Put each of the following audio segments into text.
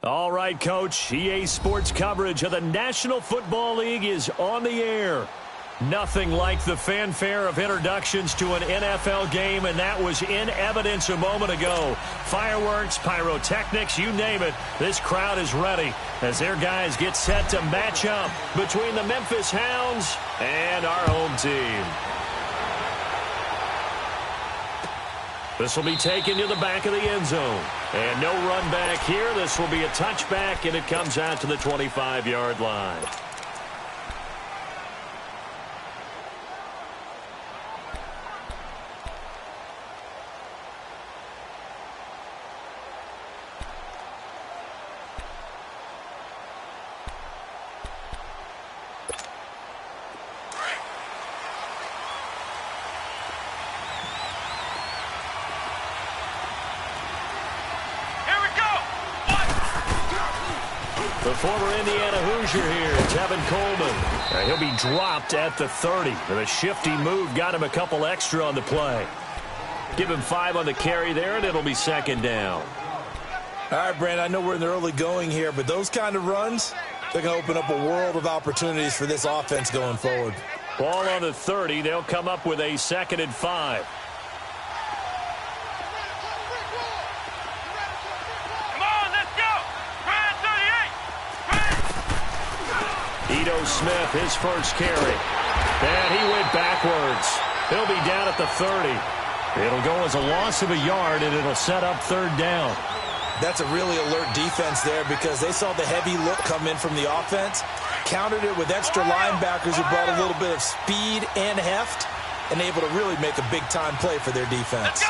All right, Coach. EA Sports coverage of the National Football League is on the air. Nothing like the fanfare of introductions to an NFL game, and that was in evidence a moment ago. Fireworks, pyrotechnics, you name it. This crowd is ready as their guys get set to match up between the Memphis Hounds and our home team. This will be taken to the back of the end zone. And no run back here. This will be a touchback, and it comes out to the 25-yard line. The former Indiana Hoosier here, Tevin Coleman. He'll be dropped at the 30. And a shifty move got him a couple extra on the play. Give him 5 on the carry there, and it'll be second down. All right, Brand, I know we're in the early going here, but those kind of runs, they're going to open up a world of opportunities for this offense going forward. Ball on the 30. They'll come up with a 2nd and 5. Smith, his first carry. And he went backwards. He'll be down at the 30. It'll go as a loss of a yard, and it'll set up 3rd down. That's a really alert defense there because they saw the heavy look come in from the offense, countered it with extra linebackers who brought a little bit of speed and heft, and able to really make a big-time play for their defense.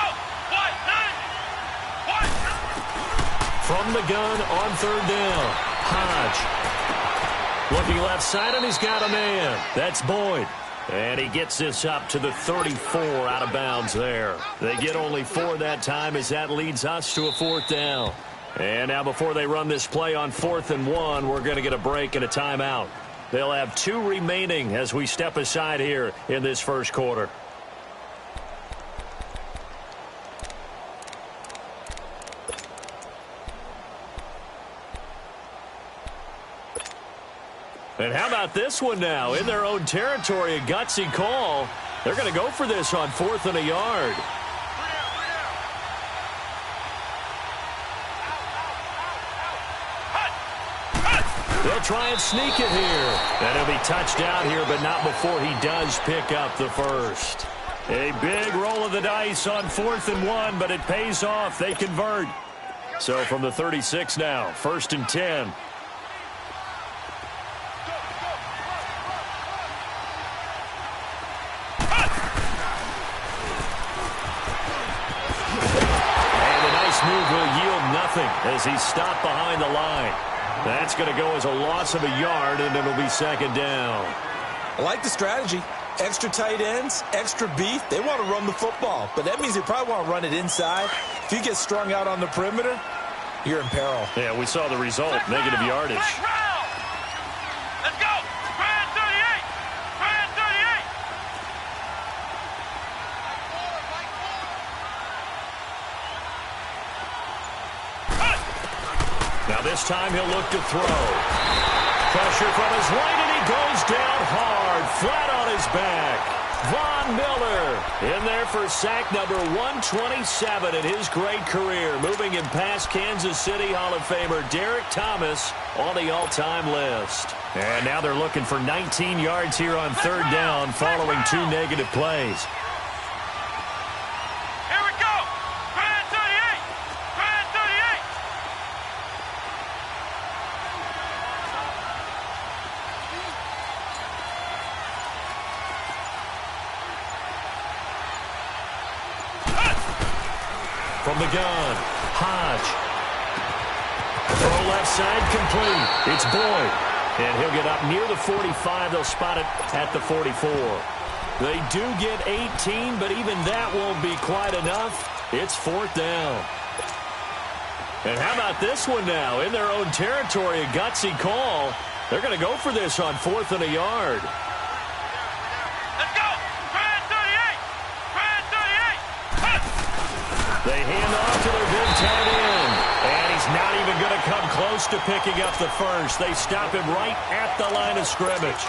From the gun on 3rd down, Hodge. Looking left side, and he's got a man. That's Boyd. And he gets this up to the 34 out of bounds there. They get only 4 that time as that leads us to a 4th down. And now before they run this play on 4th and 1, we're going to get a break and a timeout. They'll have 2 remaining as we step aside here in this first quarter. And how about this one now? In their own territory, a gutsy call. They're going to go for this on 4th and a yard. They'll try and sneak it here. And he'll be touched out here, but not before he does pick up the first. A big roll of the dice on 4th and 1, but it pays off. They convert. So from the 36 now, 1st and 10. As he's stopped behind the line. That's going to go as a loss of a yard, and it'll be 2nd down. I like the strategy. Extra tight ends, extra beef. They want to run the football, but that means they probably want to run it inside. If you get strung out on the perimeter, you're in peril. Yeah, we saw the result, negative yardage. Let's go! Brand 38! Brand 38! Now this time he'll look to throw. Pressure from his right, and he goes down hard, flat on his back. Von Miller in there for sack number 127 in his great career, moving him past Kansas City Hall of Famer Derek Thomas on the all-time list. And now they're looking for 19 yards here on 3rd down following 2 negative plays. From the gun, Hodge. Throw left side, complete. It's Boyd. And he'll get up near the 45. They'll spot it at the 44. They do get 18, but even that won't be quite enough. It's 4th down. And how about this one now? In their own territory, a gutsy call. They're going to go for this on 4th and a yard. They hand off to their big tight end. And he's not even going to come close to picking up the first. They stop him right at the line of scrimmage.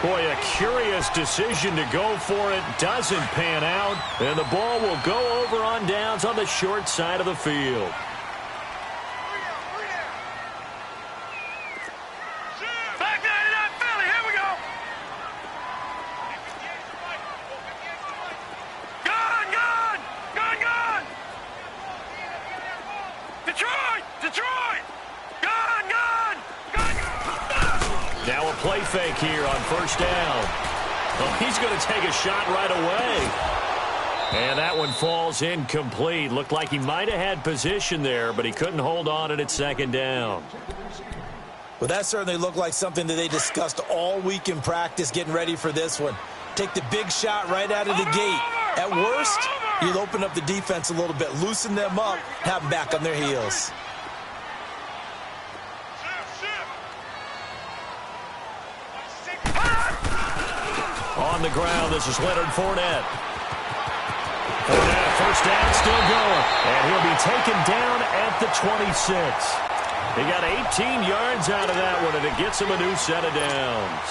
Boy, a curious decision to go for it. Doesn't pan out. And the ball will go over on downs on the short side of the field. Back 99 Philly, here we go. Gun, gun, gun, gun. Detroit, Detroit. Gun, gun, gun, gun. Now a play fake here on first down. Well, he's going to take a shot right away. And that one falls incomplete. Looked like he might have had position there, but he couldn't hold on at second down. Well, that certainly looked like something that they discussed all week in practice getting ready for this one. Take the big shot right out of the gate. At worst, you'll open up the defense a little bit, loosen them up, have them back on their heels. On the ground, this is Leonard Fournette. Fournette, first down, still going. And he'll be taken down at the 26. He got 18 yards out of that one, and it gets him a new set of downs.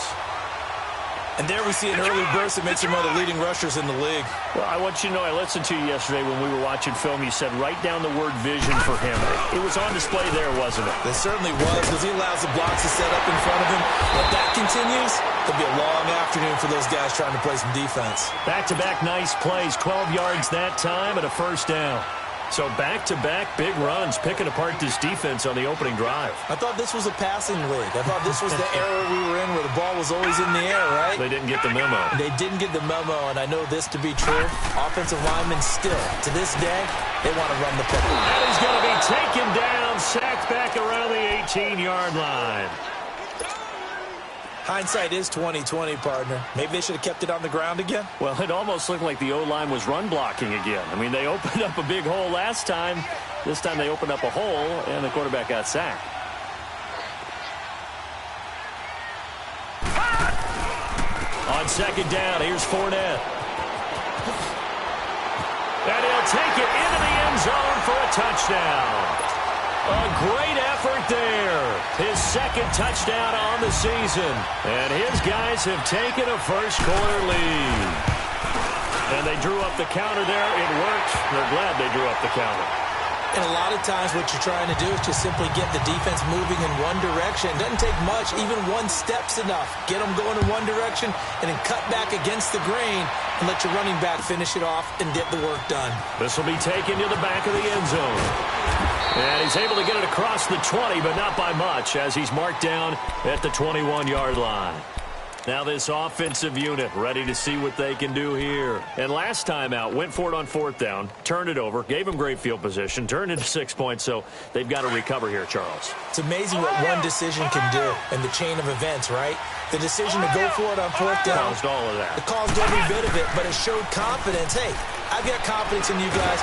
And there we see an early burst that makes him one of the leading rushers in the league. Well, I want you to know, I listened to you yesterday when we were watching film. You said write down the word vision for him. It was on display there, wasn't it? It certainly was, because he allows the blocks to set up in front of him. If that continues, it'll be a long afternoon for those guys trying to play some defense. Back-to-back nice plays, 12 yards that time and a first down. So back-to-back big runs, picking apart this defense on the opening drive. I thought this was a passing league. I thought this was the era we were in where the ball was always in the air, right? They didn't get the memo. They didn't get the memo, and I know this to be true. Offensive linemen still, to this day, they want to run the football. And he's going to be taken down, sacked back around the 18-yard line. Hindsight is 20/20, partner. Maybe they should have kept it on the ground again. Well, it almost looked like the O-line was run blocking again. I mean, they opened up a big hole last time. This time they opened up a hole, and the quarterback got sacked. On second down, here's Fournette. And he'll take it into the end zone for a touchdown. A great effort there. His second touchdown on the season. And his guys have taken a first-quarter lead. And they drew up the counter there. It worked. They're glad they drew up the counter. And a lot of times what you're trying to do is just simply get the defense moving in one direction. It doesn't take much. Even one step's enough. Get them going in one direction and then cut back against the grain and let your running back finish it off and get the work done. This will be taken to the back of the end zone. And he's able to get it across the 20, but not by much, as he's marked down at the 21-yard line. Now this offensive unit ready to see what they can do here. And last time out, went for it on fourth down, turned it over, gave him great field position, turned into 6 points, so they've got to recover here, Charles. It's amazing what one decision can do in the chain of events, right? The decision to go for it on fourth down. Caused all of that. It caused every bit of it, but it showed confidence. Hey, I've got confidence in you guys.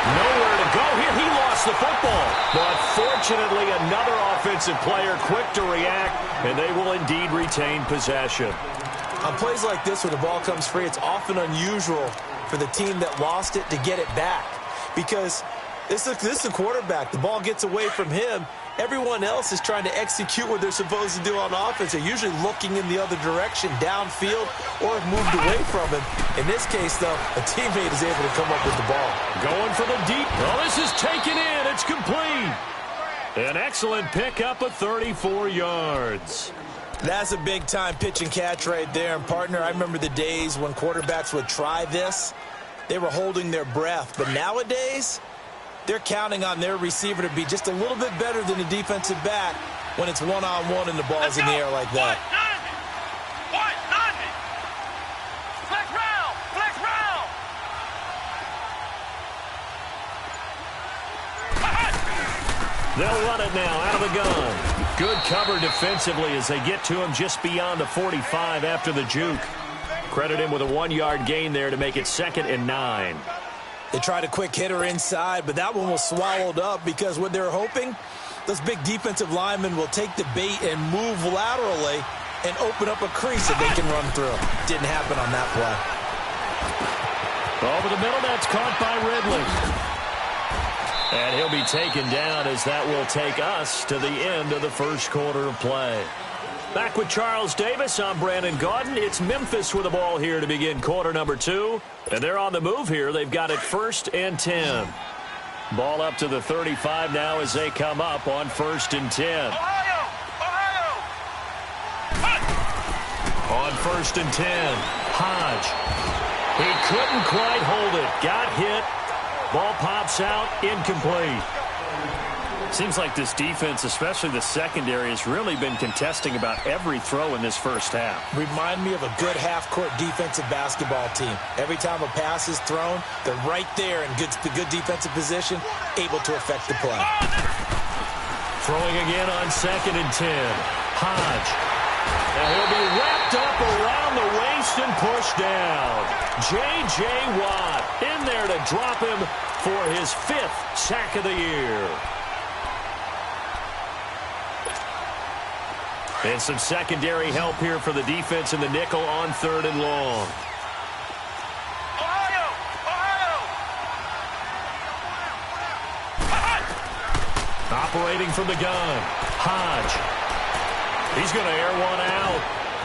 Nowhere to go here. He lost the football. But fortunately, another offensive player quick to react, and they will indeed retain possession. On plays like this where the ball comes free, it's often unusual for the team that lost it to get it back. Because this is a quarterback. The ball gets away from him. Everyone else is trying to execute what they're supposed to do on offense. They're usually looking in the other direction, downfield, or have moved away from him. In this case, though, a teammate is able to come up with the ball. Going for the deep. Oh, this is taken in. It's complete. An excellent pickup of 34 yards. That's a big-time pitch and catch right there. And, partner, I remember the days when quarterbacks would try this. They were holding their breath. But nowadays, they're counting on their receiver to be just a little bit better than the defensive back when it's one-on-one and the ball's in the air like that. Flex round! Flex round! They'll run it now out of the gun. Good cover defensively as they get to him just beyond the 45 after the juke. Credit him with a 1-yard gain there to make it 2nd and 9. They tried a quick hitter inside, but that one was swallowed up because what they're hoping, those big defensive linemen will take the bait and move laterally and open up a crease that they can run through. Didn't happen on that play. Over the middle, that's caught by Ridley. And he'll be taken down as that will take us to the end of the first quarter of play. Back with Charles Davis, I'm Brandon Gaudin. It's Memphis with the ball here to begin quarter number 2. And they're on the move here. They've got it 1st and 10. Ball up to the 35 now as they come up on 1st and 10. On 1st and 10, Hodge. He couldn't quite hold it. Got hit. Ball pops out, incomplete. Seems like this defense, especially the secondary, has really been contesting about every throw in this first half. Remind me of a good half-court defensive basketball team. Every time a pass is thrown, they're right there in good defensive position, able to affect the play. Throwing again on 2nd and 10. Hodge. And he'll be wrapped up around the waist and pushed down. J.J. Watt in there to drop him for his 5th sack of the year. And some secondary help here for the defense in the nickel on 3rd and long. Operating from the gun, Hodge. He's going to air one out.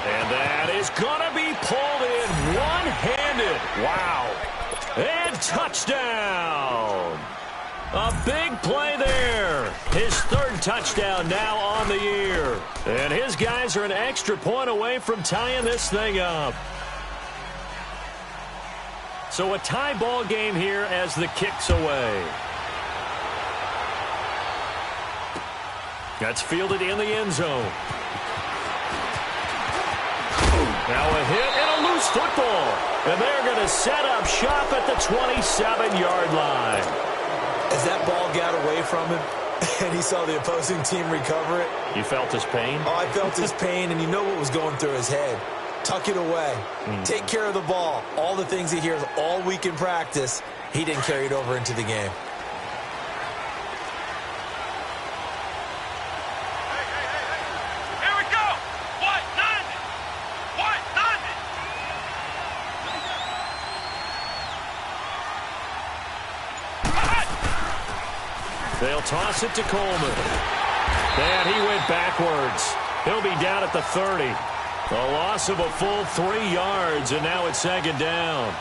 And that is going to be pulled in one-handed. Wow. And touchdown. A big play there. His 3rd touchdown now on the year. And his guys are an extra point away from tying this thing up. So a tie ball game here as the kick's away. That's fielded in the end zone. Now a hit and a loose football. And they're going to set up shop at the 27-yard line. As that ball got away from him and he saw the opposing team recover it. You felt his pain? Oh, I felt his pain, and you know what was going through his head. Tuck it away. Take care of the ball. All the things he hears all week in practice, he didn't carry it over into the game. They'll toss it to Coleman. And he went backwards. He'll be down at the 30. A loss of a full 3 yards, and now it's 2nd down.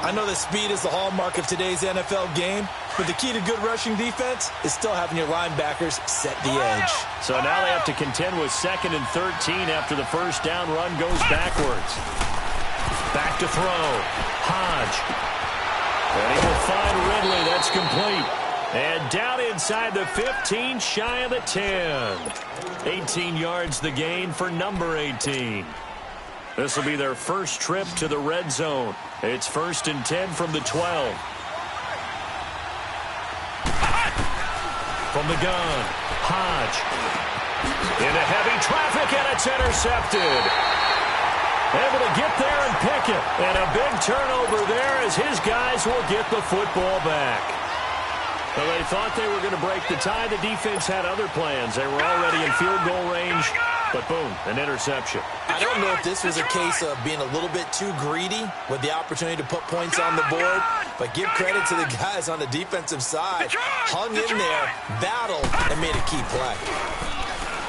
I know that speed is the hallmark of today's NFL game, but the key to good rushing defense is still having your linebackers set the edge. So now they have to contend with 2nd and 13 after the first down run goes backwards. Back to throw. Hodge. And he will find Ridley. That's complete. And down inside the 15, shy of the 10. 18 yards the gain for number 18. This will be their first trip to the red zone. It's 1st and 10 from the 12. From the gun, Hodge. Into heavy traffic, and it's intercepted. Able to get there and pick it. And a big turnover there as his guys will get the football back. Well, they thought they were going to break the tie. The defense had other plans. They were already in field goal range, but boom, an interception. I don't know if this was a case of being a little bit too greedy with the opportunity to put points on the board, but give credit to the guys on the defensive side. Hung in there, battled, and made a key play.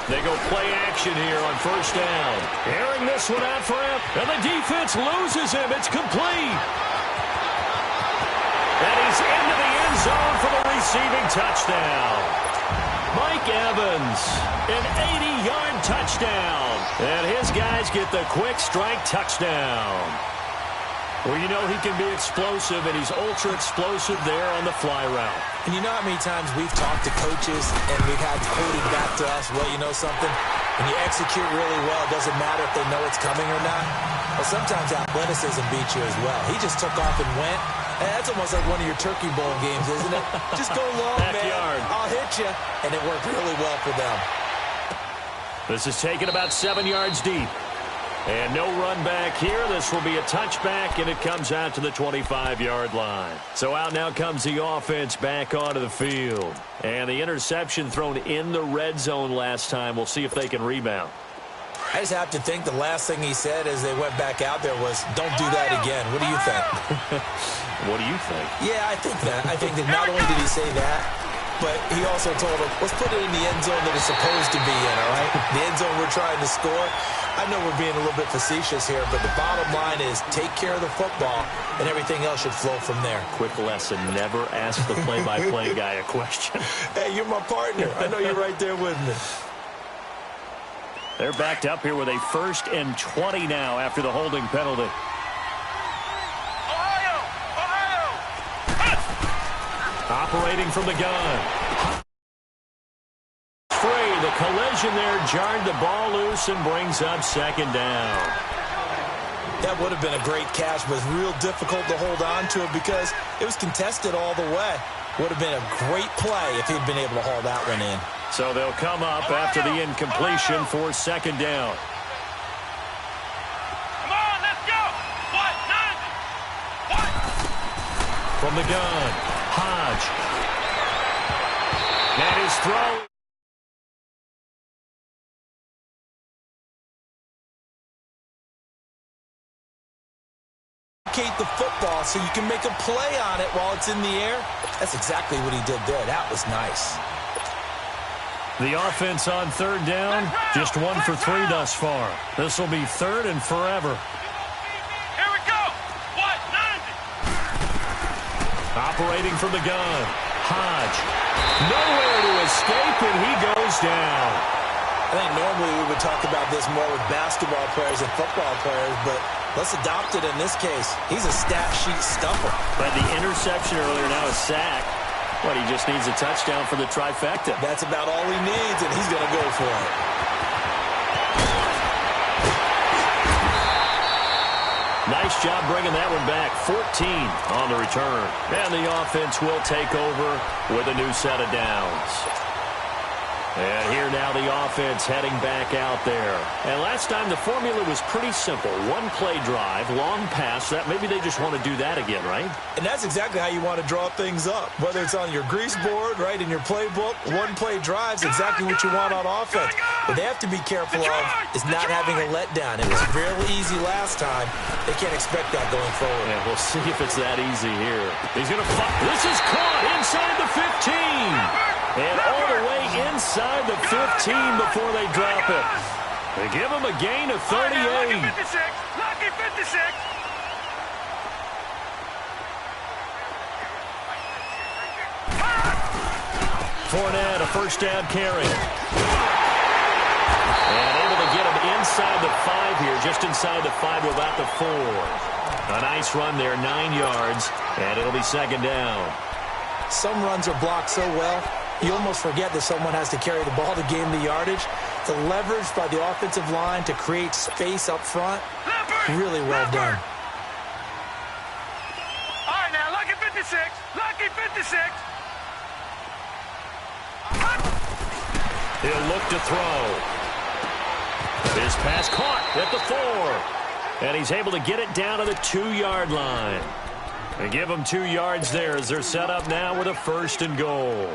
They go play action here on 1st down. Airing this one out for him, and the defense loses him. It's complete. And he's into the end zone for the receiving touchdown. Mike Evans, an 80-yard touchdown. And his guys get the quick strike touchdown. Well, you know he can be explosive, and he's ultra-explosive there on the fly route. And you know how many times we've talked to coaches, and we've had quoted back to us, well, you know something? When you execute really well, it doesn't matter if they know it's coming or not. Well, sometimes athleticism beats you as well. He just took off and went. And that's almost like one of your Turkey Bowl games, isn't it? Just go long, man. I'll hit you. And it worked really well for them. This is taken about 7 yards deep. And no run back here. This will be a touchback, and it comes out to the 25-yard line. So out now comes the offense back onto the field. And the interception thrown in the red zone last time. We'll see if they can rebound. I just have to think the last thing he said as they went back out there was, don't do that again. What do you think? What do you think? Yeah, I think that. I think that not only did he say that, but he also told him, let's put it in the end zone that it's supposed to be in, all right? The end zone we're trying to score. I know we're being a little bit facetious here, but the bottom line is take care of the football, and everything else should flow from there. Quick lesson, never ask the play-by-play guy a question. Hey, you're my partner. I know you're right there with me. They're backed up here with a 1st and 20 now after the holding penalty. Operating from the gun. Free. The collision there jarred the ball loose and brings up 2nd down. That would have been a great catch, but it's real difficult to hold on to it because it was contested all the way. Would have been a great play if he'd been able to haul that one in. So they'll come up after the incompletion for 2nd down. Come on, let's go. What? What? From the gun, Hodge. And his throw. The football so you can make a play on it while it's in the air. That's exactly what he did there. That was nice. The offense on 3rd down, just 1 for 3 thus far. This will be 3rd and forever. Here we go. What? Operating from the gun, Hodge. Nowhere to escape, and he goes down. I think normally we would talk about this more with basketball players and football players, but let's adopt it in this case. He's a stat sheet stuffer. But the interception earlier, now a sack. But he just needs a touchdown for the trifecta. That's about all he needs, and he's going to go for it. Nice job bringing that one back. 14 on the return. And the offense will take over with a new set of downs. And here now the offense heading back out there. And last time the formula was pretty simple. 1 play drive, long pass. That maybe they just want to do that again, right? And that's exactly how you want to draw things up. Whether it's on your grease board, right, in your playbook, 1 play drive is exactly what you want on offense. What they have to be careful of is not having a letdown. It was fairly easy last time. They can't expect that going forward. Yeah, we'll see if it's that easy here. He's going to fight. This is caught inside the 15. And all the way inside the 15 before they drop it. They give him a gain of 38. Lucky 56. Lucky 56. Fournette, a 1st down carry. And able to get him inside the 5 here, just inside the 5 to about the 4. A nice run there, 9 yards, and it'll be 2nd down. Some runs are blocked so well, you almost forget that someone has to carry the ball to gain the yardage. The leverage by the offensive line to create space up front, really well done. All right, now, lucky 56. Lucky 56. He'll look to throw. His pass caught at the 4. And he's able to get it down to the 2-yard line. They give him 2 yards there as they're set up now with a 1st and goal.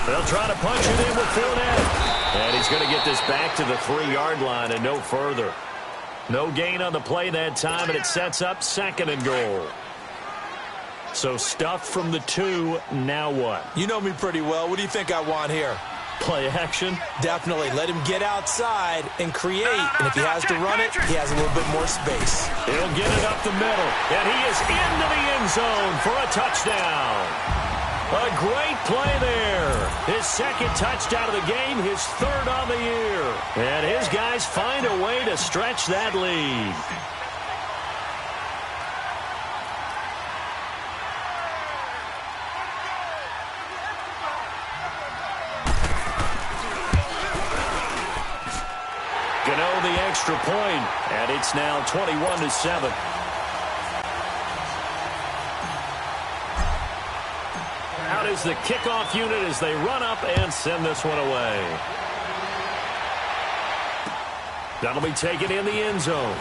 They'll try to punch it in with Fournette. And he's going to get this back to the 3-yard line and no further. No gain on the play that time, and it sets up 2nd and goal. So stuffed from the 2, now what? You know me pretty well. What do you think I want here? Play action? Definitely. Let him get outside and create. And if he has to run it, he has a little bit more space. He'll get it up the middle. And he is into the end zone for a touchdown. A great play there. His 2nd touchdown of the game, his 3rd on the year. And his guys find a way to stretch that lead. Gano the extra point, and it's now 21-7. is the kickoff unit as they run up and send this one away. That'll be taken in the end zone.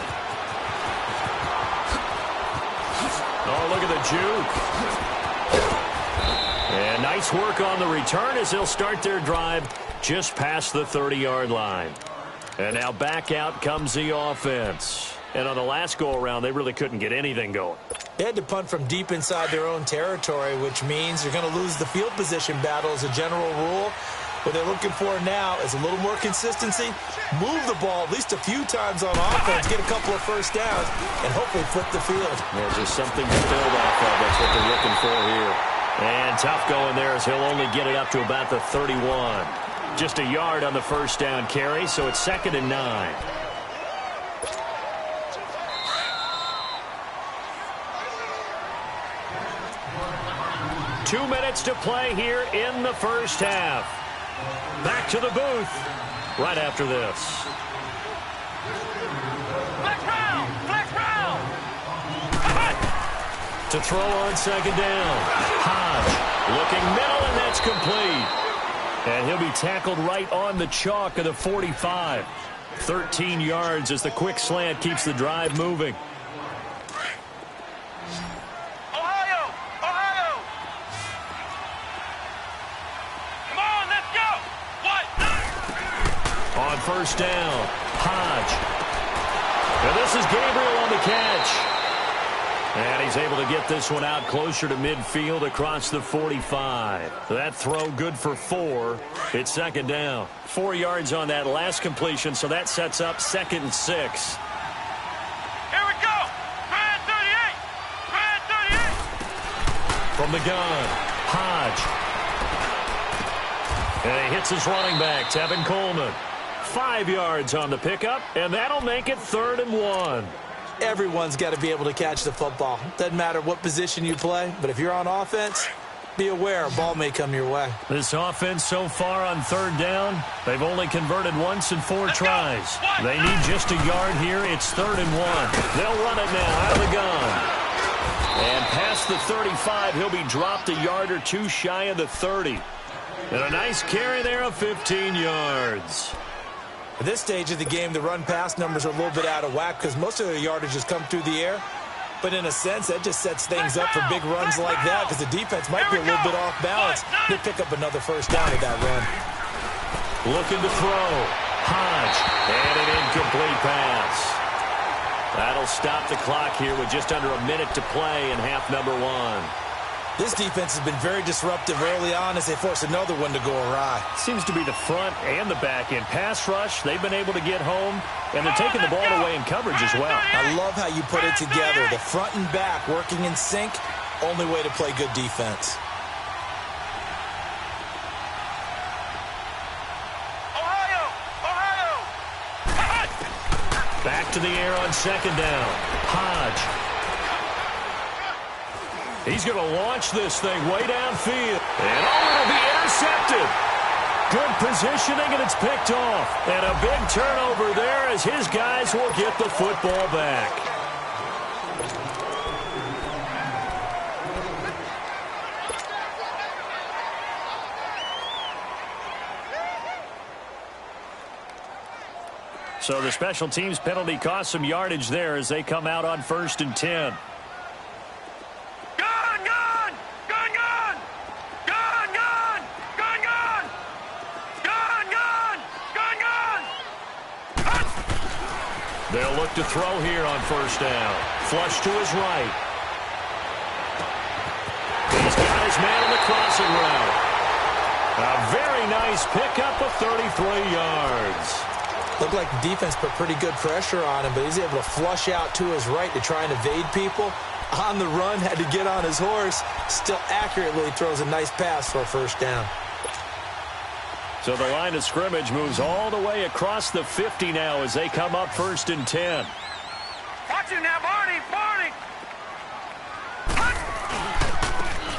Oh, look at the juke. And nice work on the return as they'll start their drive just past the 30-yard line. And now back out comes the offense. And on the last go-around, they really couldn't get anything going. They had to punt from deep inside their own territory, which means you're going to lose the field position battle as a general rule. What they're looking for now is a little more consistency, move the ball at least a few times on offense, get a couple of first downs, and hopefully flip the field. There's just something to build off of. That's what they're looking for here. And tough going there as he'll only get it up to about the 31. Just a yard on the first down carry, so it's 2nd and 9. Two minutes to play here in the first half. Back to the booth right after this. Flex round! Flex round! To throw on 2nd down. Hodge looking middle, and that's complete. And he'll be tackled right on the chalk of the 45. 13 yards as the quick slant keeps the drive moving. Ohio! Ohio! Come on, let's go! What? On first down, Hodge. And this is Gabriel on the catch. And he's able to get this one out closer to midfield across the 45. That throw good for 4. It's 2nd down. 4 yards on that last completion, so that sets up 2nd and 6. Here we go! Grand 38! Grand 38! From the gun, Hodge. And he hits his running back, Tevin Coleman. 5 yards on the pickup, and that'll make it 3rd and 1. Everyone's got to be able to catch the football. Doesn't matter what position you play, but if you're on offense, be aware a ball may come your way. This offense so far on 3rd down, they've only converted once in 4 tries. They need just a yard here. It's 3rd and 1. They'll run it now out of the gun. And past the 35, he'll be dropped a yard or 2 shy of the 30. And a nice carry there of 15 yards. At this stage of the game, the run-pass numbers are a little bit out of whack because most of their yardage has come through the air. But in a sense, that just sets things up for big runs like that because the defense might be a little bit off balance. They pick up another first down with that run. Looking to throw. Hodge. And an incomplete pass. That'll stop the clock here with just under a minute to play in half number 1. This defense has been very disruptive early on as they force another one to go awry. Seems to be the front and the back end. Pass rush, they've been able to get home, and they're taking the ball away in coverage as well. I love how you put it together. The front and back working in sync, only way to play good defense. Ohio! Ohio! Back to the air on 2nd down. Hodge. He's going to launch this thing way downfield. And it'll be intercepted. Good positioning, and it's picked off. And a big turnover there as his guys will get the football back. So the special teams penalty cost some yardage there as they come out on 1st and 10. They'll look to throw here on 1st down. Flush to his right. He's got his man on the crossing route. A very nice pickup of 33 yards. Looked like the defense put pretty good pressure on him, but he's able to flush out to his right to try and evade people. On the run, had to get on his horse. Still accurately throws a nice pass for a 1st down. So the line of scrimmage moves all the way across the 50 now as they come up 1st and 10. Watch him now, Barney! Barney!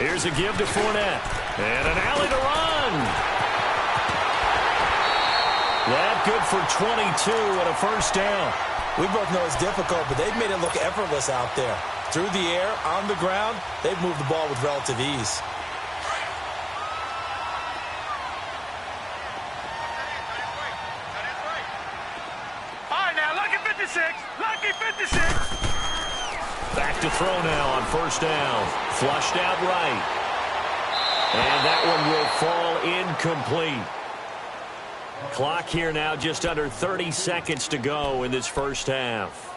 Here's a give to Fournette. And an alley to run. That good for 22 and a 1st down. We both know it's difficult, but they've made it look effortless out there. Through the air, on the ground, they've moved the ball with relative ease. Lucky 56. Back to throw now on first down. Flushed out right. And that one will fall incomplete. Clock here now just under 30 seconds to go in this first half.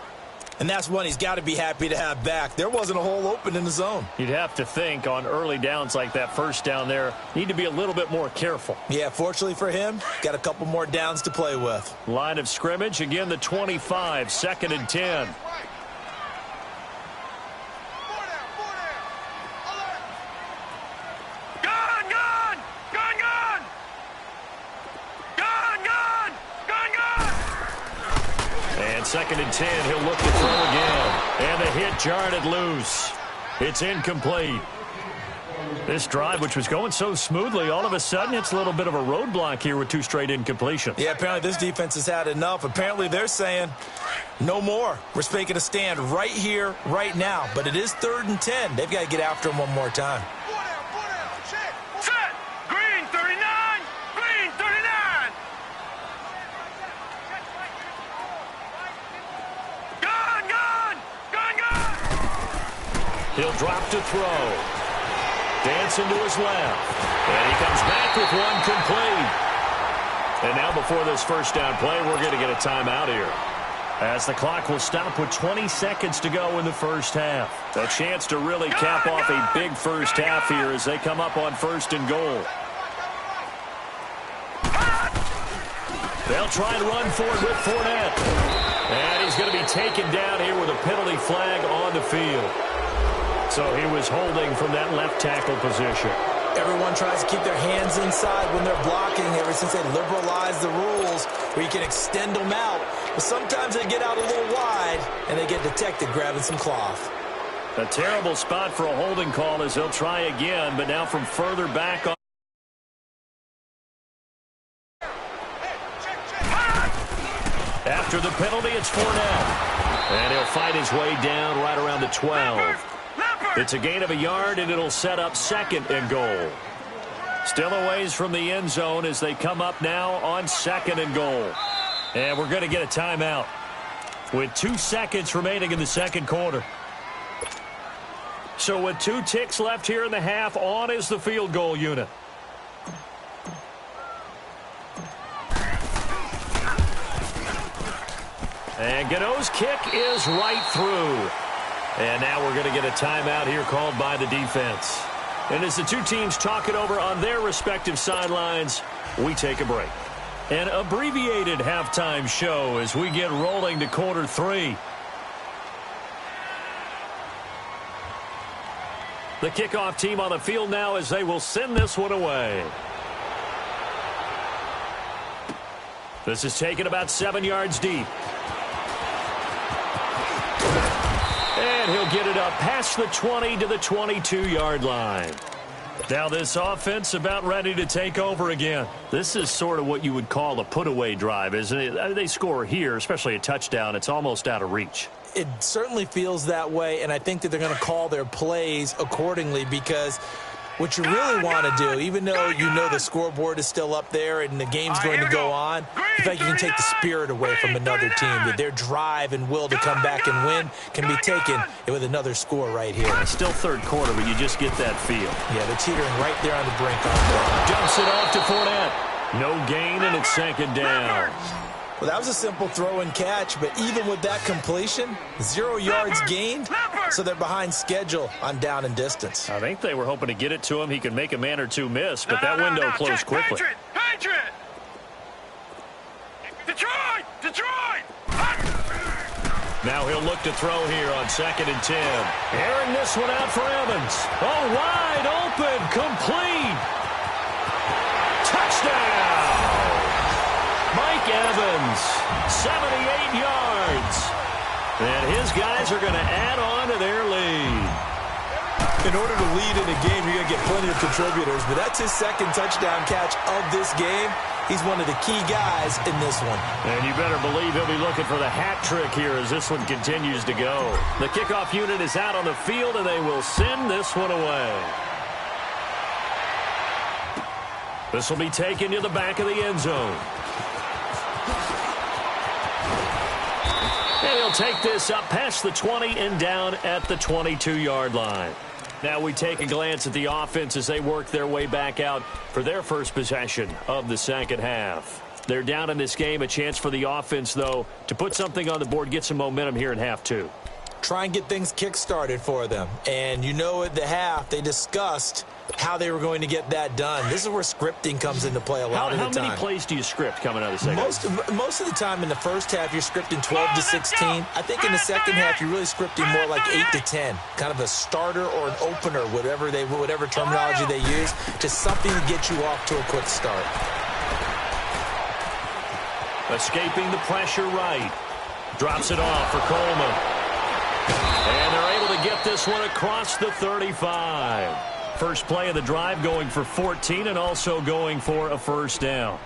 And that's one he's got to be happy to have back. There wasn't a hole open in the zone. You'd have to think on early downs like that first down there, need to be a little bit more careful. Yeah, fortunately for him, got a couple more downs to play with. Line of scrimmage, again the 25, 2nd and 10. And 2nd and 10, he'll look to throw again. And the hit jarred it loose. It's incomplete. This drive, which was going so smoothly, all of a sudden it's a little bit of a roadblock here with 2 straight incompletions. Yeah, apparently this defense has had enough. Apparently they're saying no more. We're making a stand right here, right now. But it is 3rd and 10. They've got to get after him one more time. Set. Green 39. Green 39. Gun. He'll drop to throw. Dancing to his left. And he comes back with one complete. And now before this first down play, we're going to get a timeout here, as the clock will stop with 20 seconds to go in the first half. A chance to really cap off a big first half here as they come up on 1st and goal. They'll try and run for it with Fournette. And he's going to be taken down here with a penalty flag on the field. So he was holding from that left tackle position. Everyone tries to keep their hands inside when they're blocking ever since they liberalized the rules where you can extend them out. But sometimes they get out a little wide and they get detected grabbing some cloth. A terrible spot for a holding call as they'll try again, but now from further back on. After the penalty, it's Fournette. And he'll fight his way down right around the 12. It's a gain of a yard, and it'll set up 2nd and goal. Still a ways from the end zone as they come up now on 2nd and goal. And we're going to get a timeout with 2 seconds remaining in the second quarter. So with 2 ticks left here in the half, on is the field goal unit. And Gano's kick is right through. And now we're going to get a timeout here called by the defense. And as the 2 teams talk it over on their respective sidelines, we take a break. An abbreviated halftime show as we get rolling to quarter 3. The kickoff team on the field now as they will send this one away. This is taken about 7 yards deep. And he'll get it up past the 20 to the 22-yard line. Now this offense about ready to take over again. This is sort of what you would call a put-away drive, isn't it? They score here, especially a touchdown. It's almost out of reach. It certainly feels that way, and I think that they're going to call their plays accordingly because what you really want to do, even though you know the scoreboard is still up there and the game's going to go on, I think you can take the spirit away from another team. That their drive and will to come back and win can be taken with another score right here. It's still third quarter, but you just get that feel. Yeah, they're teetering right there on the brink. Dumps it off to Fournette. No gain, and it's 2nd down. Well, that was a simple throw and catch, but even with that completion, 0 yards gained, so they're behind schedule on down and distance. I think they were hoping to get it to him. He could make a man or 2 miss, but that window closed quickly. Patriot! Detroit! Now he'll look to throw here on 2nd and 10. Airing this one out for Evans. Oh, wide open, complete. Touchdown! Mike Evans, 78 yards. And his guys are going to add on to their lead. In order to lead in a game, you're going to get plenty of contributors, but that's his 2nd touchdown catch of this game. He's one of the key guys in this one. And you better believe he'll be looking for the hat trick here as this one continues to go. The kickoff unit is out on the field, and they will send this one away. This will be taken to the back of the end zone. And he'll take this up past the 20 and down at the 22-yard line. Now we take a glance at the offense as they work their way back out for their first possession of the second half. They're down in this game. A chance for the offense, though, to put something on the board, get some momentum here in half two. Try and get things kick-started for them. And you know at the half, they discussed how they were going to get that done. This is where scripting comes into play a lot of the time. How many plays do you script coming out of the second half? Most of the time in the first half, you're scripting 12 to 16. I think in the second half, you're really scripting more like 8 to 10. Kind of a starter or an opener, whatever terminology they use. Just something to get you off to a quick start. Escaping the pressure right. Drops it off for Coleman. And they're able to get this one across the 35. First play of the drive going for 14 and also going for a first down.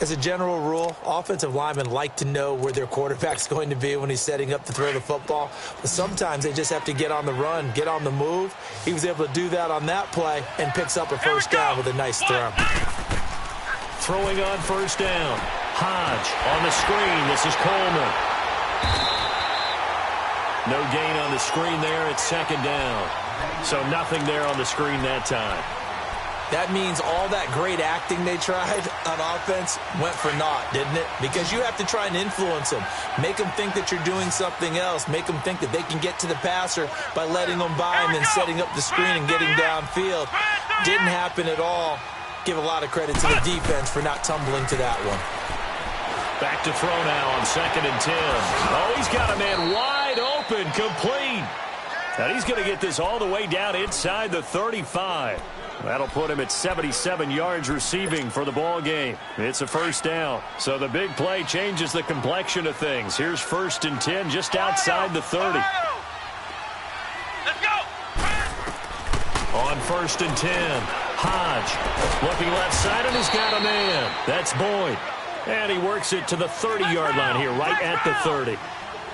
As a general rule, offensive linemen like to know where their quarterback's going to be when he's setting up to throw the football. But sometimes they just have to get on the run, get on the move. He was able to do that on that play and picks up a first down with a nice throw. Throwing on first down. Hodge on the screen. This is Coleman. No gain on the screen there. It's second down. So nothing there on the screen that time. That means all that great acting they tried on offense went for naught, didn't it? Because you have to try and influence them. Make them think that you're doing something else. Make them think that they can get to the passer by letting them by and then setting up the screen and getting downfield. Didn't happen at all. Give a lot of credit to the defense for not tumbling to that one. Back to throw now on 2nd and 10. Oh, he's got a man wide open, complete. And he's going to get this all the way down inside the 35. That'll put him at 77 yards receiving for the ball game. It's a first down. So the big play changes the complexion of things. Here's 1st and 10 just outside the 30. Let's go. On 1st and 10, Hodge looking left side, and he's got a man. That's Boyd. And he works it to the 30-yard line here, right at the 30.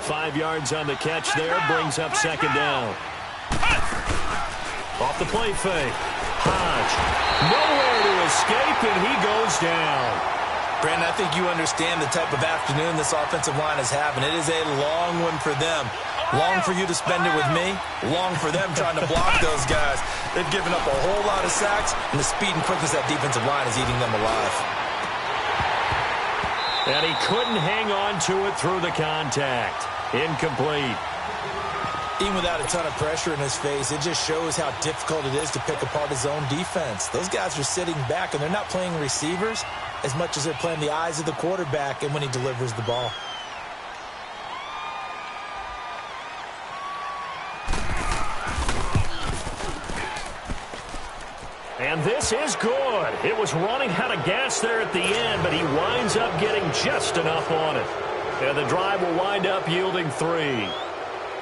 5 yards on the catch there, brings up second down. Off the play fake. Hodge, nowhere to escape, and he goes down. Brandon, I think you understand the type of afternoon this offensive line is having. It is a long one for them. Long for you to spend it with me. Long for them trying to block those guys. They've given up a whole lot of sacks, and the speed and quickness of that defensive line is eating them alive. And he couldn't hang on to it through the contact. Incomplete. Even without a ton of pressure in his face, it just shows how difficult it is to pick apart his own defense. Those guys are sitting back, and they're not playing receivers as much as they're playing the eyes of the quarterback and when he delivers the ball. And this is good. It was running out of gas there at the end, but he winds up getting just enough on it. And the drive will wind up yielding 3.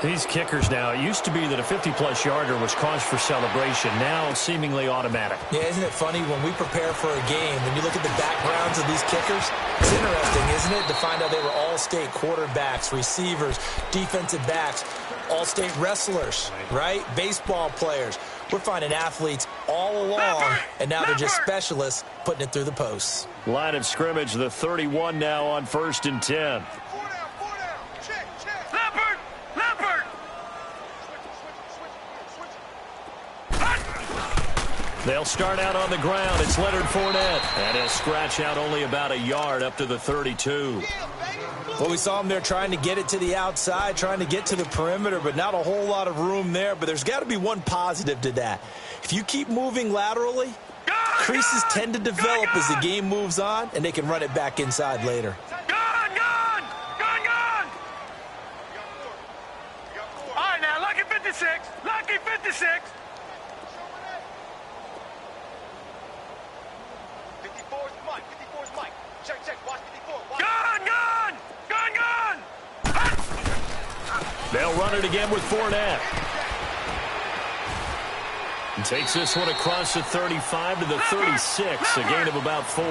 These kickers now, it used to be that a 50-plus yarder was cause for celebration. Now seemingly automatic. Yeah, isn't it funny when we prepare for a game, when you look at the backgrounds of these kickers, it's interesting, isn't it, to find out they were all-state quarterbacks, receivers, defensive backs, all-state wrestlers, right? Baseball players. We're finding athletes all along, and now they're just specialists putting it through the posts. Line of scrimmage, the 31 now on 1st and 10. They'll start out on the ground. It's Leonard Fournette. And he'll scratch out only about a yard up to the 32. Well, we saw him there trying to get it to the outside, trying to get to the perimeter, but not a whole lot of room there. But there's got to be one positive to that. If you keep moving laterally, creases tend to develop as the game moves on, and they can run it back inside later. Gone! All right, now, lucky 56. Lucky 56. 54's Mike. 54's Mike. Check. Watch 54. Watch. Gone! They'll run it again with Fournette. And takes this one across the 35 to the 36, a gain of about 4.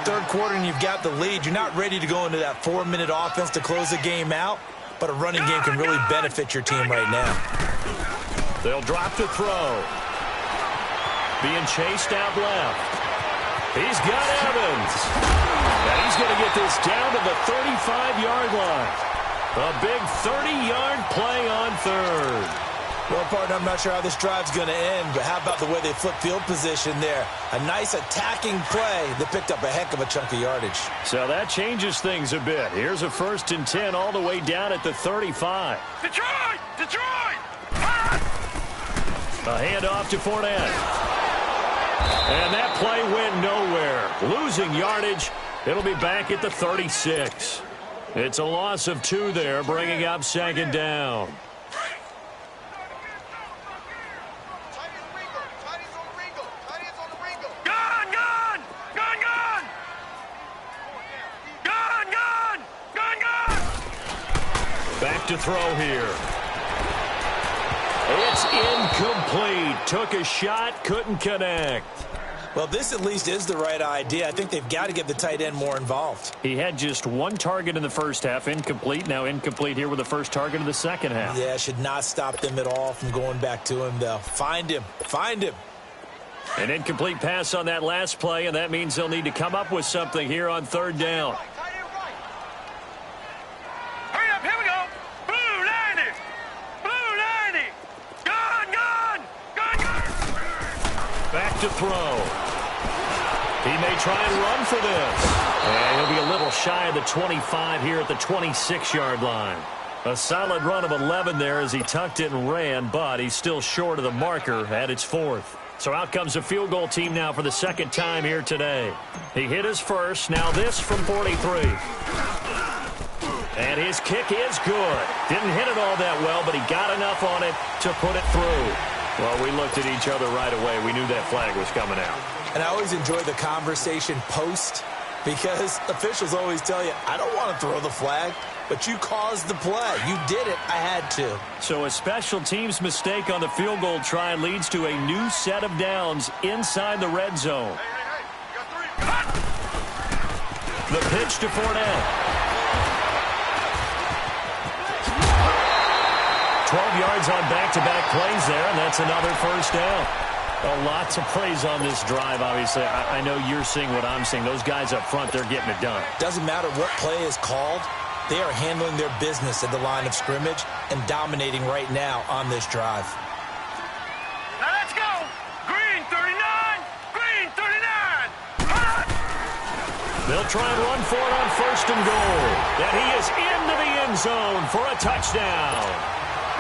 Third quarter and you've got the lead. You're not ready to go into that 4-minute offense to close the game out, but a running game can really benefit your team right now. They'll drop to throw. Being chased out left. He's got Evans. And he's going to get this down to the 35-yard line. A big 30-yard play on third. Well, partner, I'm not sure how this drive's going to end, but how about the way they flip field position there? A nice attacking play that picked up a heck of a chunk of yardage. So that changes things a bit. Here's a 1st and 10 all the way down at the 35. Detroit! Detroit! A handoff to Fournette. And that play went nowhere. Losing yardage. It'll be back at the 36. It's a loss of 2 there, bringing up 2nd down. Back to throw here. It's incomplete. Took a shot, couldn't connect. Well, this at least is the right idea. I think they've got to get the tight end more involved. He had just 1 target in the first half, incomplete. Now incomplete here with the first target of the second half. Yeah, should not stop them at all from going back to him, though. Find him. Find him. An incomplete pass on that last play, and that means they'll need to come up with something here on 3rd down. Hurry up, here we go. Blue 90. Blue 90. Gun. Back to throw. He may try and run for this. And he'll be a little shy of the 25 here at the 26-yard line. A solid run of 11 there as he tucked it and ran, but he's still short of the marker at its 4th. So out comes a field goal team now for the 2nd time here today. He hit his first, now this from 43. And his kick is good. Didn't hit it all that well, but he got enough on it to put it through. Well, we looked at each other right away. We knew that flag was coming out. And I always enjoy the conversation post because officials always tell you, I don't want to throw the flag, but you caused the play. You did it. I had to. So a special teams mistake on the field goal try leads to a new set of downs inside the red zone. Hey, you got 3. The pitch to Fournette. 12 yards on back-to-back plays there, and that's another first down. Lots of plays on this drive, obviously. I know you're seeing what I'm seeing. Those guys up front, they're getting it done. Doesn't matter what play is called. They are handling their business at the line of scrimmage and dominating right now on this drive. Now let's go. Green 39. Green 39. They'll try and run for it on 1st and goal. And he is into the end zone for a touchdown.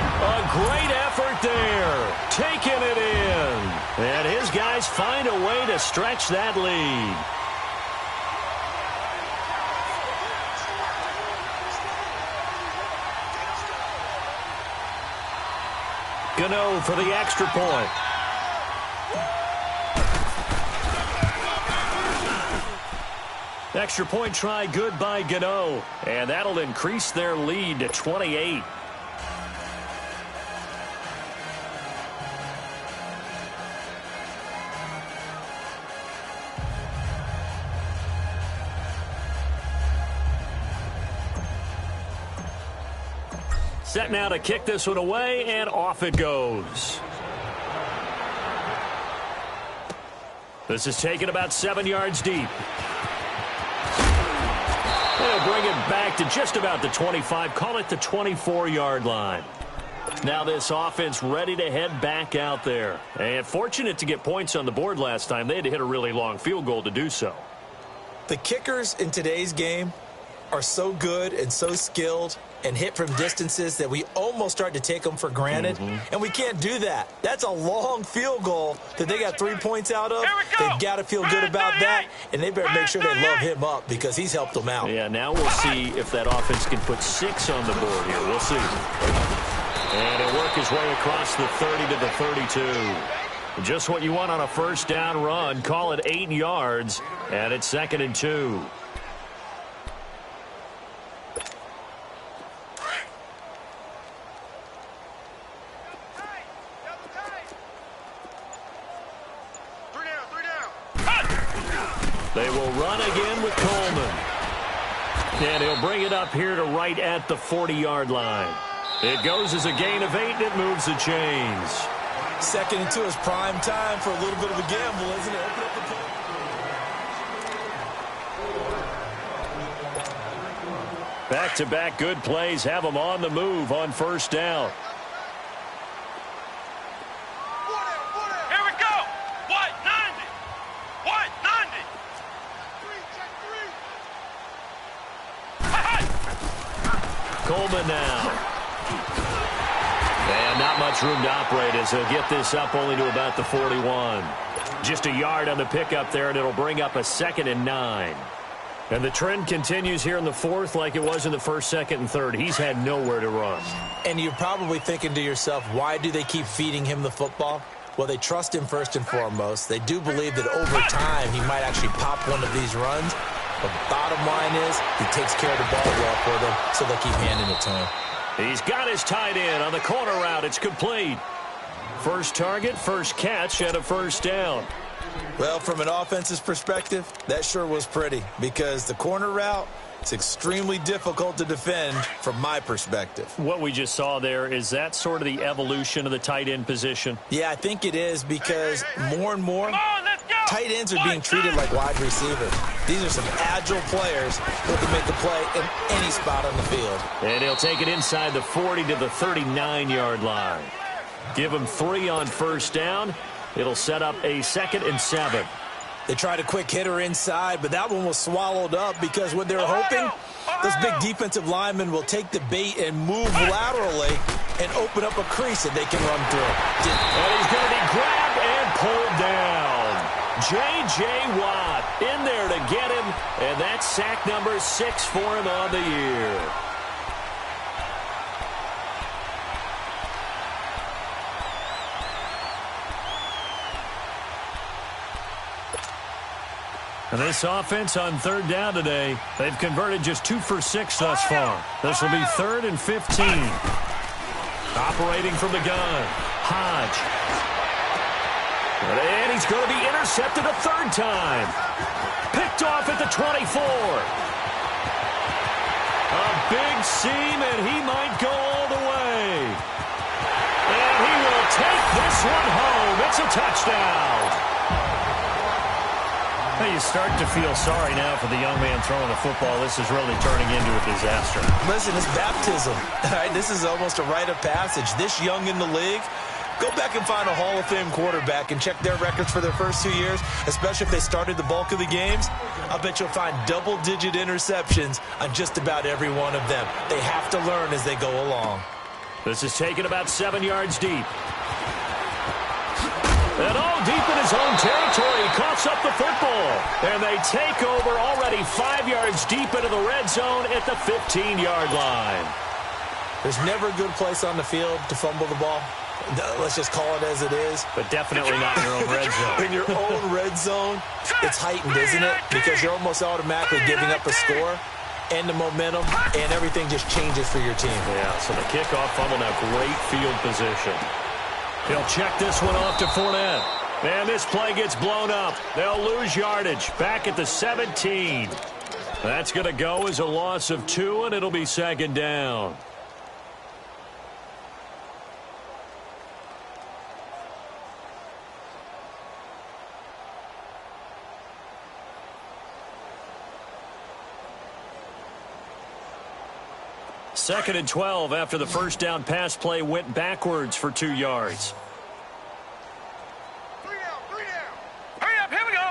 A great effort there, taking it in. And his guys find a way to stretch that lead. Gano for the extra point. Extra point try good by Gano. And that'll increase their lead to 28. Set now to kick this one away, and off it goes. This is taken about 7 yards deep. They'll bring it back to just about the 25, call it the 24-yard line. Now this offense ready to head back out there. And fortunate to get points on the board last time. They had to hit a really long field goal to do so. The kickers in today's game are so good and so skilled and hit from distances that we almost start to take them for granted. And we can't do that. That's a long field goal that they got 3 points out of. They've got to feel good about that, and they better make sure they love him up because he's helped them out. Yeah, now we'll see if that offense can put 6 on the board here. We'll see. And he'll work his way across the 30 to the 32. Just what you want on a first down run. Call it 8 yards, and it's 2nd and 2. They will run again with Coleman. And he'll bring it up here to right at the 40-yard line. It goes as a gain of 8, and it moves the chains. 2nd and 2 is prime time for a little bit of a gamble, isn't it? Open up the play. Back Back-to-back good plays have them on the move on first down. Here we go. White 90. White 90. Coleman now. And not much room to operate as he'll get this up only to about the 41. Just a yard on the pickup there, and it'll bring up a 2nd and 9. And the trend continues here in the fourth like it was in the first, second, and third. He's had nowhere to run. And you're probably thinking to yourself, why do they keep feeding him the football? Well, they trust him first and foremost. They do believe that over time he might actually pop one of these runs. But the bottom line is he takes care of the ball well for them, so they'll keep handing it to him. He's got his tight end on the corner route. It's complete. First target, first catch, and a first down. Well, from an offense's perspective, that sure was pretty because the corner route is extremely difficult to defend from my perspective. What we just saw there, is that sort of the evolution of the tight end position? Yeah, I think it is because more and more tight ends are being treated like wide receivers. These are some agile players who can make a play in any spot on the field. And he'll take it inside the 40 to the 39-yard line. Give him 3 on first down. It'll set up a 2nd and 7. They tried a quick hitter inside, but that one was swallowed up because what they're hoping, those big defensive linemen will take the bait and move laterally and open up a crease that they can run through. And he's going to be grabbed and pulled down. J.J. Watt in there to get him, and that's sack number 6 for him on the year. And this offense on third down today, they've converted just 2 for 6 thus far. This will be 3rd and 15. Operating from the gun, Hodge. And he's going to be intercepted a 3rd time. Picked off at the 24. A big seam, and he might go all the way. And he will take this one home. It's a touchdown. You start to feel sorry now for the young man throwing the football. This is really turning into a disaster. Listen, it's baptism. All right, this is almost a rite of passage. This young in the league, go back and find a Hall of Fame quarterback and check their records for their first 2 years, especially if they started the bulk of the games. I'll bet you'll find double-digit interceptions on just about every one of them. They have to learn as they go along. This is taken about 7 yards deep. And all deep in his own territory, he coughs up the football. And they take over already 5 yards deep into the red zone at the 15-yard line. There's never a good place on the field to fumble the ball. Let's just call it as it is. But definitely not in your own red zone. In your own red zone, it's heightened, isn't it? Because you're almost automatically giving up a score and the momentum, and everything just changes for your team. Yeah, so the kickoff fumble, now great field position. He'll check this one off to Fournette. And this play gets blown up. They'll lose yardage back at the 17. That's going to go as a loss of 2, and it'll be 2nd down. Second and 12 after the first down pass play went backwards for 2 yards. 3 down, 3 down. Hurry up, here we go.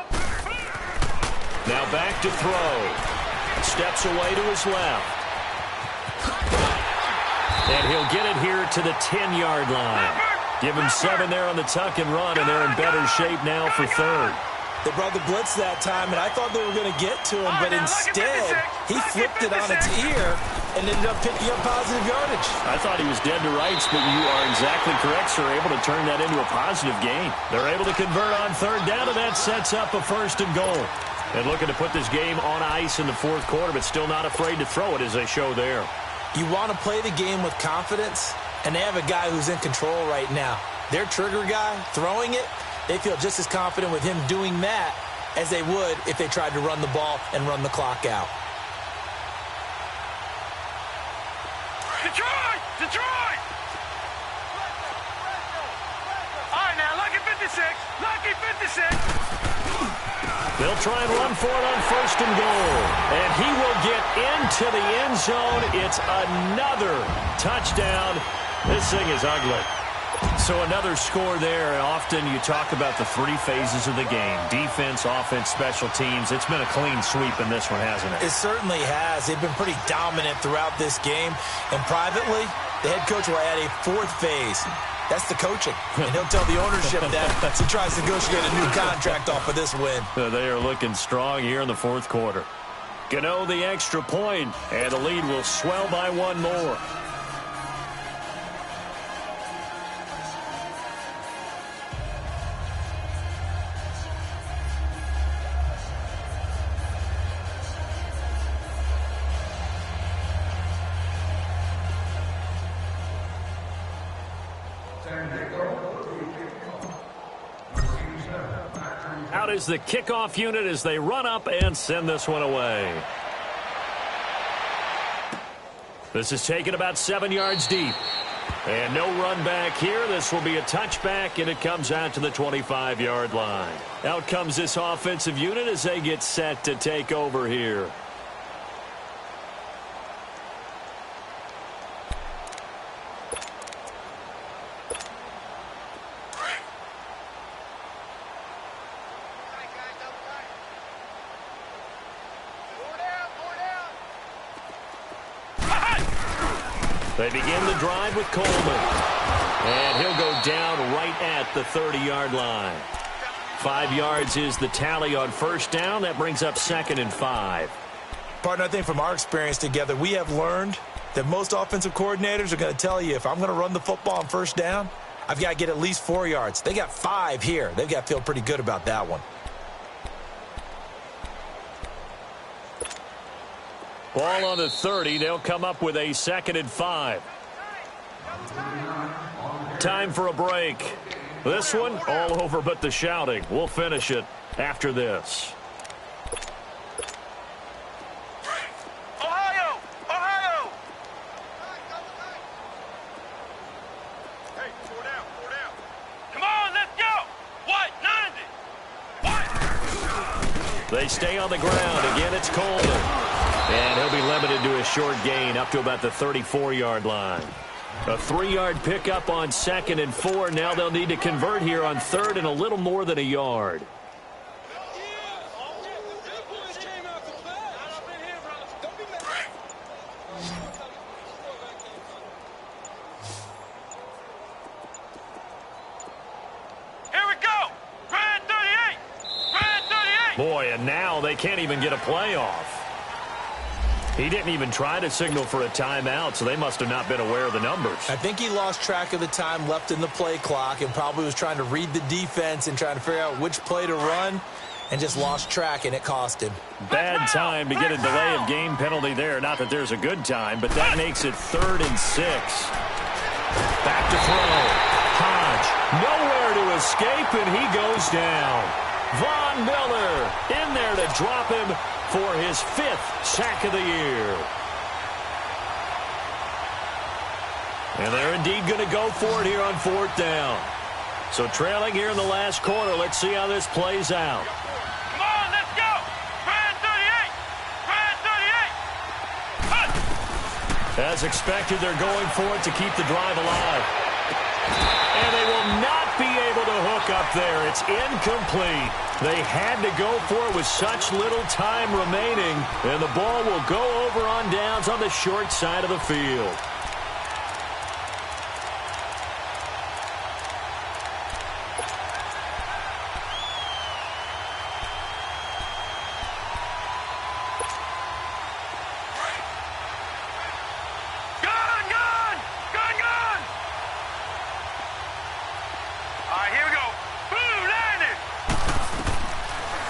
Now back to throw. Steps away to his left. And he'll get it here to the 10-yard line. Give him 7 there on the tuck and run, and they're in better shape now for 3rd. They brought the blitz that time, and I thought they were going to get to him, but instead, he flipped it on its ear and ended up picking up positive yardage. I thought he was dead to rights, but you are exactly correct, sir. Able to turn that into a positive gain. They're able to convert on 3rd down, and that sets up a 1st and goal. And looking to put this game on ice in the 4th quarter, but still not afraid to throw it as they show there. You want to play the game with confidence, and they have a guy who's in control right now. Their trigger guy, throwing it, they feel just as confident with him doing that as they would if they tried to run the ball and run the clock out. Detroit! Detroit! All right, now, lucky 56. Lucky 56. They'll try and run for it on 1st and goal. And he will get into the end zone. It's another touchdown. This thing is ugly. So another score there. Often you talk about the 3 phases of the game. Defense, offense, special teams. It's been a clean sweep in this one, hasn't it? It certainly has. They've been pretty dominant throughout this game. And privately, the head coach will add a 4th phase. That's the coaching. And he'll tell the ownership that as he tries to negotiate a new contract off of this win. They are looking strong here in the 4th quarter. Gano the extra point, and the lead will swell by 1 more. Out is the kickoff unit as they run up and send this one away. This is taken about 7 yards deep. And no run back here. This will be a touchback, and it comes out to the 25-yard line. Out comes this offensive unit as they get set to take over here. They begin the drive with Coleman. And he'll go down right at the 30-yard line. 5 yards is the tally on 1st down. That brings up 2nd and 5. Partner, I think from our experience together, we have learned that most offensive coordinators are going to tell you, if I'm going to run the football on 1st down, I've got to get at least 4 yards. They got 5 here. They've got to feel pretty good about that one. Ball on the 30. They'll come up with a 2nd and 5. Time for a break. This one, all over but the shouting. We'll finish it after this. Ohio! Ohio! Hey, 4 down, 4 down. Come on, let's go! What? 90! What? They stay on the ground. Again, it's Coleman. And he'll be limited to a short gain up to about the 34-yard line. A 3-yard pickup on 2nd and 4. Now they'll need to convert here on 3rd and a little more than a yard. Here we go! Grand 38! Grand 38! Boy, and now they can't even get a play off. He didn't even try to signal for a timeout, so they must have not been aware of the numbers. I think he lost track of the time left in the play clock and probably was trying to read the defense and trying to figure out which play to run and just lost track, and it cost him. Bad time to get a delay of game penalty there. Not that there's a good time, but that makes it 3rd and 6. Back to throw. Hodge, nowhere to escape, and he goes down. Von Miller in there to drop him for his 5th sack of the year. And they're indeed going to go for it here on 4th down. So trailing here in the last quarter. Let's see how this plays out. Come on, let's go! Grand 38! Grand 38! As expected, they're going for it to keep the drive alive. And they will not be able to hook up there. It's incomplete. They had to go for it with such little time remaining. And the ball will go over on downs on the short side of the field.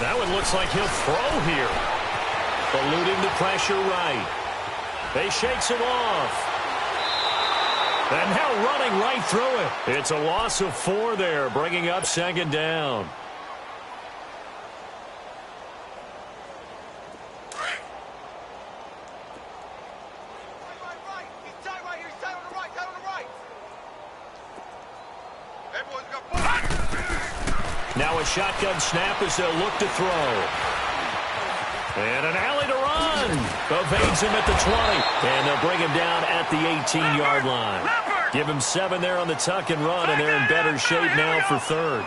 That one looks like he'll throw here. Eluding the pressure right. They shakes him off. And now running right through it. It's a loss of 4 there, bringing up 2nd down. Right. He's tight right here. He's tight on the right. Tight on the right. Hey, boys, we got 4. Now a shotgun snap as they'll look to throw. And an alley to run. Evades him at the 20. And they'll bring him down at the 18-yard line. Give him 7 there on the tuck and run, and they're in better shape now for third.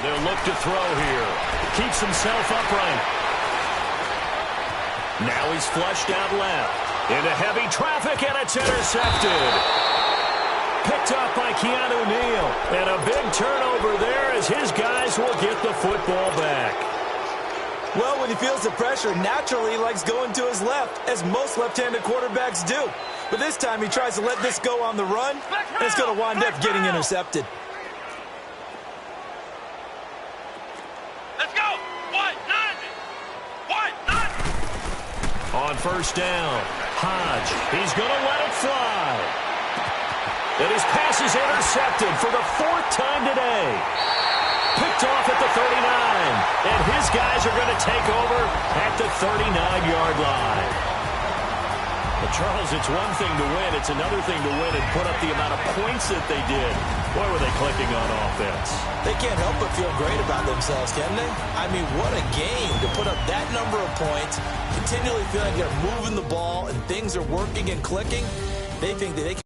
They'll look to throw here. Keeps himself upright. Now he's flushed out left. Into heavy traffic, and it's intercepted. Picked up by Keanu Neal. And a big turnover there as his guys will get the football back. Well, when he feels the pressure, naturally he likes going to his left, as most left-handed quarterbacks do. But this time he tries to let this go on the run, and it's going to wind up getting intercepted. Let's go. 1-9. On first down, Hodge. He's going to let it fly. And his pass is intercepted for the 4th time today. Picked off at the 39. And his guys are going to take over at the 39-yard line. But Charles, it's one thing to win. It's another thing to win and put up the amount of points that they did. Boy, were they clicking on offense. They can't help but feel great about themselves, can they? I mean, what a game to put up that number of points, continually feel like they're moving the ball and things are working and clicking. They think that they can